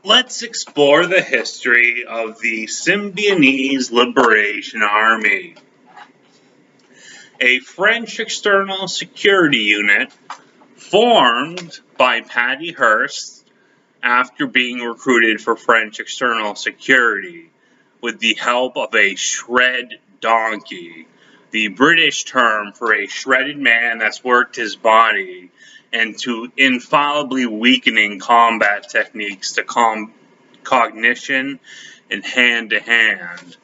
Let's explore the history of the Symbionese-Liberation Army, a French external security unit formed by Patty Hearst after being recruited for French external security with the help of a shred donkey, the British term for a shredded man that's worked his body into infallibly weakening combat techniques to cognition and hand-to-hand.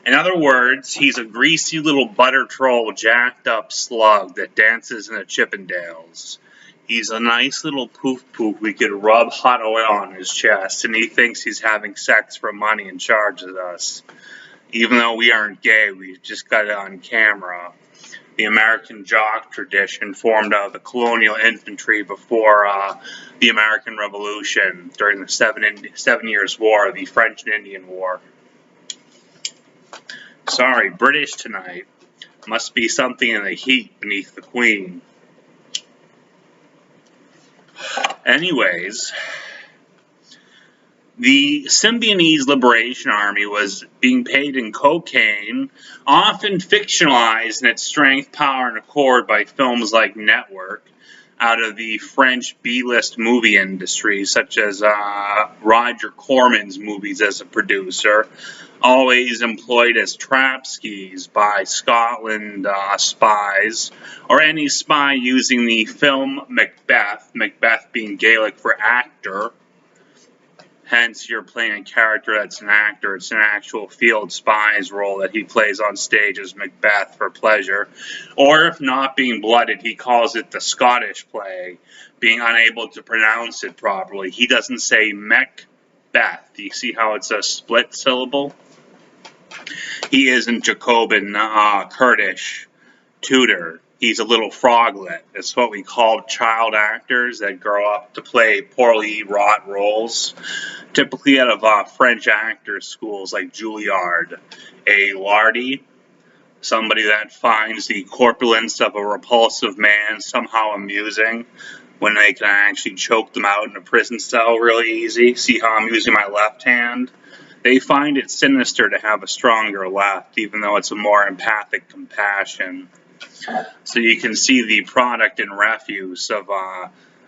In other words, he's a greasy little butter troll jacked up slug that dances in the Chippendales. He's a nice little poof we could rub hot oil on his chest, and he thinks he's having sex for money and charges us. Even though we aren't gay, we just got it on camera. The American jock tradition formed out of the colonial infantry before the American Revolution during the Seven Years' War, the French and Indian War. Sorry, British tonight. Must be something in the heat beneath the Queen. Anyways, the Symbionese-Liberation Army was being paid in cocaine, often fictionalized in its strength, power, and accord by films like Network, out of the French B-list movie industry, such as Roger Corman's movies as a producer, always employed as trap skis by Scotland spies, or any spy using the film Macbeth, Macbeth being Gaelic for actor. Hence, you're playing a character that's an actor. It's an actual field spy's role that he plays on stage as Macbeth for pleasure. Or if not being blooded, he calls it the Scottish play, being unable to pronounce it properly. He doesn't say Macbeth. Do you see how it's a split syllable? He isn't Jacobin Kurdish tutor. He's a little froglet. It's what we call child actors that grow up to play poorly wrought roles, typically out of French actors schools like Juilliard. A lardy, somebody that finds the corpulence of a repulsive man somehow amusing when they can actually choke them out in a prison cell really easy. See how I'm using my left hand? They find it sinister to have a stronger left, even though it's a more empathic compassion. So you can see the product and refuse of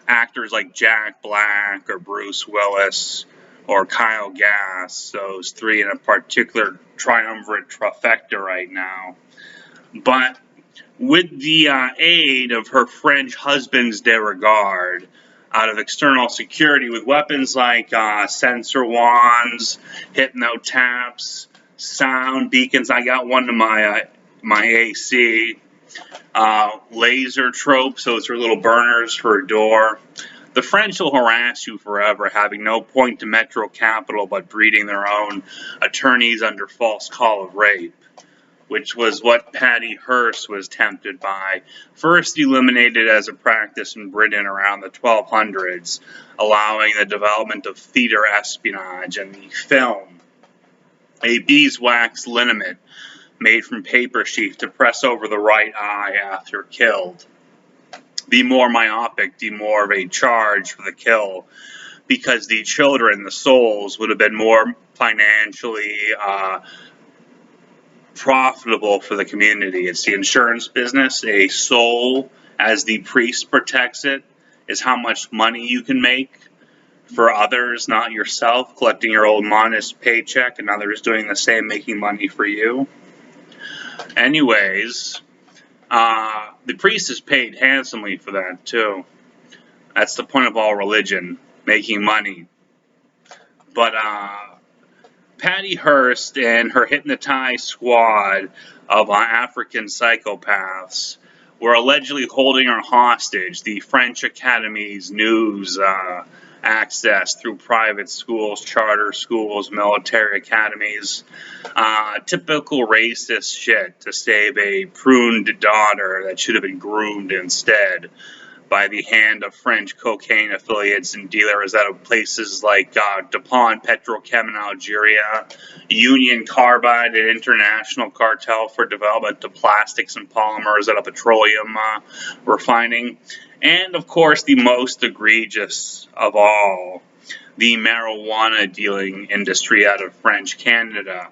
actors like Jack Black or Bruce Willis or Kyle Gass, those three in a particular triumvirate trifecta right now. But with the aid of her French husband's de regard, out of external security with weapons like sensor wands, hypno taps, sound beacons. I got one to my AC. Laser tropes, those are little burners for a door. The French will harass you forever, having no point to metro capital but breeding their own attorneys under false call of rape, which was what Patty Hearst was tempted by. First eliminated as a practice in Britain around the 1200s, allowing the development of theater espionage and the film, a beeswax liniment made from paper sheath to press over the right eye after killed. The more myopic, the more of a charge for the kill, because the children, the souls, would have been more financially profitable for the community. It's the insurance business. A soul, as the priest protects it, is how much money you can make for others, not yourself, collecting your old modest paycheck and others doing the same, making money for you. Anyways, the priest is paid handsomely for that too. That's the point of all religion, making money. But Patty Hearst and her hypnotized squad of African psychopaths were allegedly holding her hostage. The French Academy's news access through private schools, charter schools, military academies. Typical racist shit to save a pruned daughter that should have been groomed instead by the hand of French cocaine affiliates and dealers out of places like DuPont Petrochem in Algeria, Union Carbide, an international cartel for development of plastics and polymers out of petroleum refining, and of course the most egregious of all, the marijuana dealing industry out of French Canada,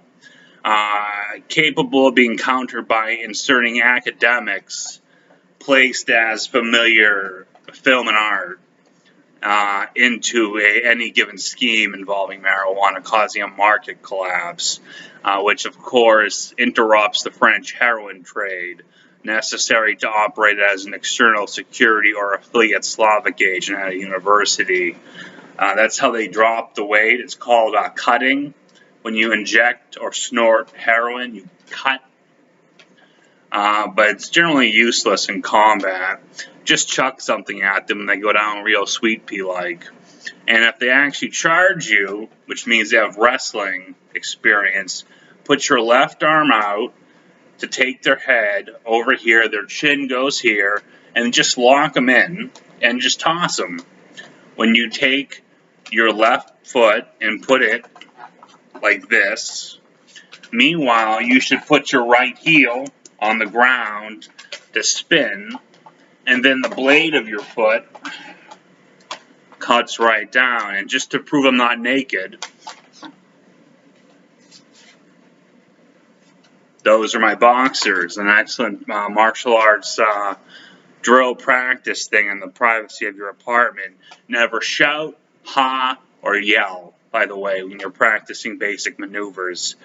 capable of being countered by inserting academics placed as familiar film and art into any given scheme involving marijuana, causing a market collapse, which of course interrupts the French heroin trade necessary to operate as an external security or affiliate Slavic agent at a university. That's how they drop the weight. It's called cutting. When you inject or snort heroin, you cut. But it's generally useless in combat. Just chuck something at them and they go down real sweet pea-like. And if they actually charge you, which means they have wrestling experience, put your left arm out to take their head over here, their chin goes here, and just lock them in and just toss them. When you take your left foot and put it like this, meanwhile, you should put your right heel on the ground to spin, and then the blade of your foot cuts right down. And just to prove I'm not naked, those are my boxers, an excellent martial arts drill practice thing in the privacy of your apartment. Never shout, ha, or yell, by the way, when you're practicing basic maneuvers.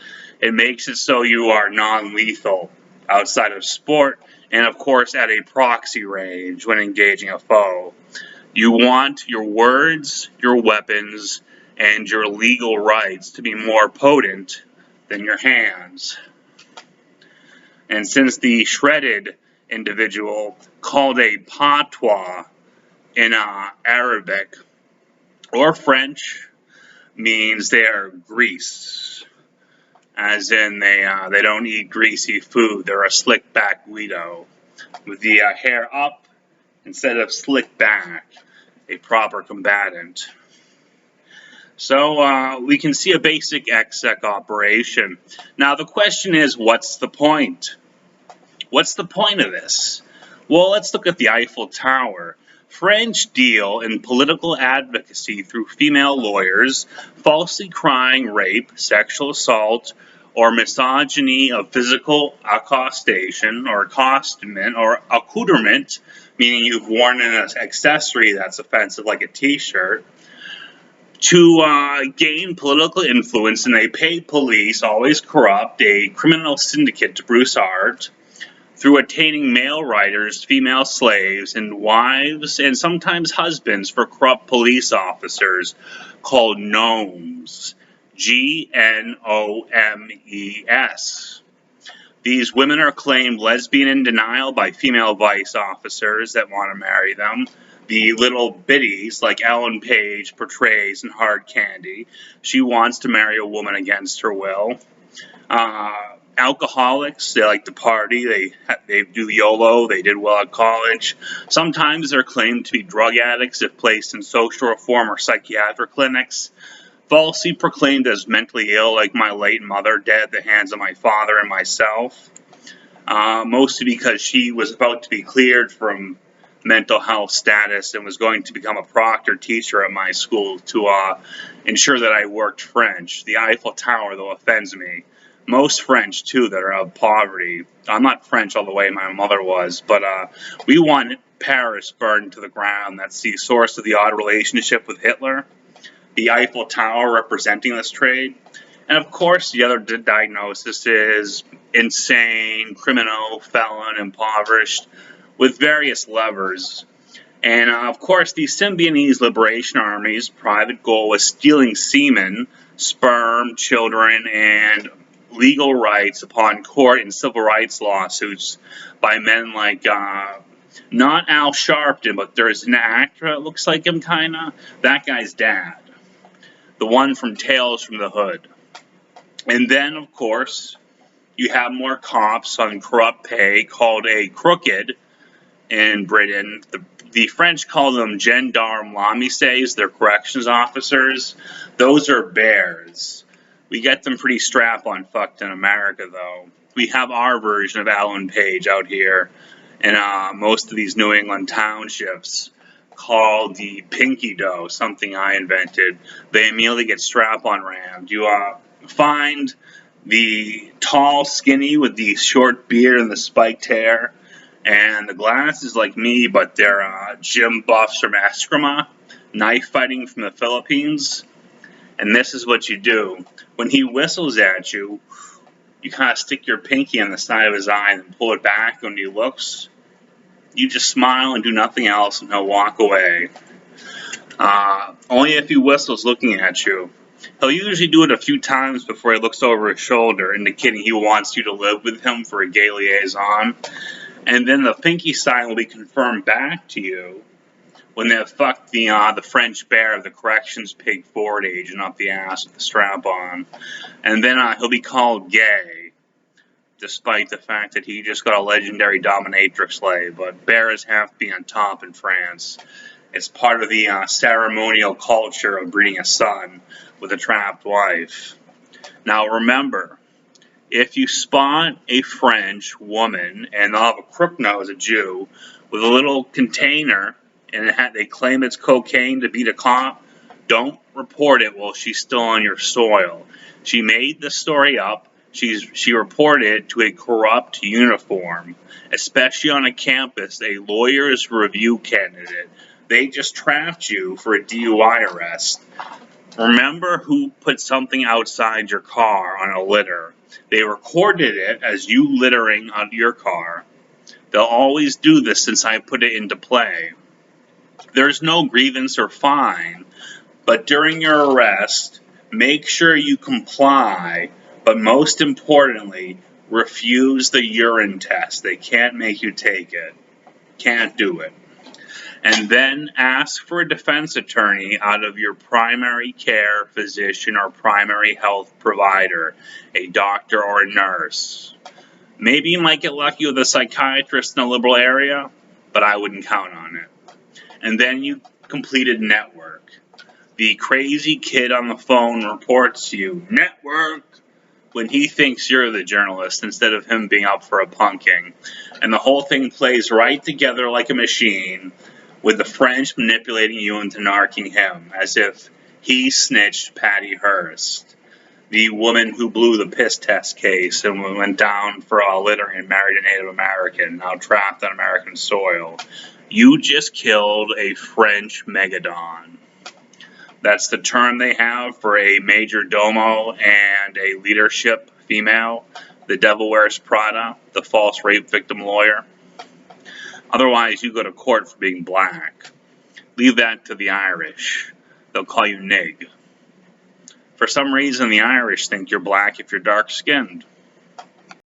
It makes it so you are non-lethal outside of sport, and of course at a proxy range when engaging a foe. You want your words, your weapons, and your legal rights to be more potent than your hands. And since the shredded individual, called a patois in Arabic or French, means they are grease, as in they don't eat greasy food. They're a slick back Guido with the hair up instead of slick back, a proper combatant. So we can see a basic exec operation. Now the question is, what's the point? What's the point of this? Well, let's look at the Eiffel Tower. French deal in political advocacy through female lawyers, falsely crying rape, sexual assault, or misogyny of physical accostation or accostement or accoutrement, meaning you've worn an accessory that's offensive like a t-shirt, to gain political influence, and they pay police, always corrupt, a criminal syndicate to Broussard, through attaining male writers, female slaves, and wives, and sometimes husbands for corrupt police officers called gnomes. Gnomes. These women are claimed lesbian in denial by female vice officers that want to marry them. The little biddies, like Ellen Page portrays in Hard Candy. She wants to marry a woman against her will. Alcoholics, they like to party, they do YOLO, they did well at college. Sometimes they're claimed to be drug addicts if placed in social reform or psychiatric clinics. Falsely proclaimed as mentally ill, like my late mother, dead at the hands of my father and myself. Mostly because she was about to be cleared from mental health status and was going to become a proctor teacher at my school to ensure that I worked French. The Eiffel Tower, though, offends me. Most French, too, that are of poverty. I'm not French all the way, my mother was, but we want Paris burned to the ground. That's the source of the odd relationship with Hitler. The Eiffel Tower representing this trade. And of course, the other diagnosis is insane, criminal, felon, impoverished, with various levers. And of course, the Symbionese-Liberation Army's private goal was stealing semen, sperm, children, and legal rights upon court and civil rights lawsuits by men like, not Al Sharpton, but there's an actor that looks like him, kinda. That guy's dad. The one from Tales from the Hood. And then, of course, you have more cops on corrupt pay called a crooked in Britain. The French call them gendarme lamises, they're corrections officers. Those are bears. We get them pretty strap-on fucked in America, though. We have our version of Ellen Page out here in most of these New England townships, called the pinky dough, something I invented. They immediately get strap-on rammed. You find the tall, skinny with the short beard and the spiked hair, and the glasses like me, but they're gym buffs from Escrima, knife fighting from the Philippines. And this is what you do. When he whistles at you, you kind of stick your pinky on the side of his eye and pull it back when he looks. You just smile and do nothing else, and he'll walk away. Only if he whistles looking at you. He'll usually do it a few times before he looks over his shoulder, indicating he wants you to live with him for a gay liaison. And then the pinky sign will be confirmed back to you when they fucked the French bear, the corrections pig forward agent, up the ass with the strap on. And then he'll be called gay, despite the fact that he just got a legendary dominatrix slay. But bears have to be on top in France. It's part of the ceremonial culture of breeding a son with a trapped wife. Now remember, if you spot a French woman and they'll have a crook nose, a Jew, with a little container and they claim it's cocaine to beat a cop, don't report it while she's still on your soil. She made the story up. She reported it to a corrupt uniform, especially on a campus, a lawyer's review candidate. They just trapped you for a DUI arrest. Remember who put something outside your car on a litter. They recorded it as you littering on your car. They'll always do this since I put it into play. There's no grievance or fine, but during your arrest, make sure you comply, but most importantly, refuse the urine test. They can't make you take it. Can't do it. And then ask for a defense attorney out of your primary care physician or primary health provider, a doctor or a nurse. Maybe you might get lucky with a psychiatrist in a liberal area, but I wouldn't count on it. And then you completed network. The crazy kid on the phone reports you, network, when he thinks you're the journalist instead of him being up for a punking. And the whole thing plays right together like a machine, with the French manipulating you into narking him, as if he snitched Patty Hearst, the woman who blew the piss test case and went down for littering and married a Native American, now trapped on American soil. You just killed a French megadon. That's the term they have for a major domo and a leadership female, the Devil Wears Prada, the false rape victim lawyer. Otherwise, you go to court for being black. Leave that to the Irish. They'll call you Nig. For some reason, the Irish think you're black if you're dark-skinned.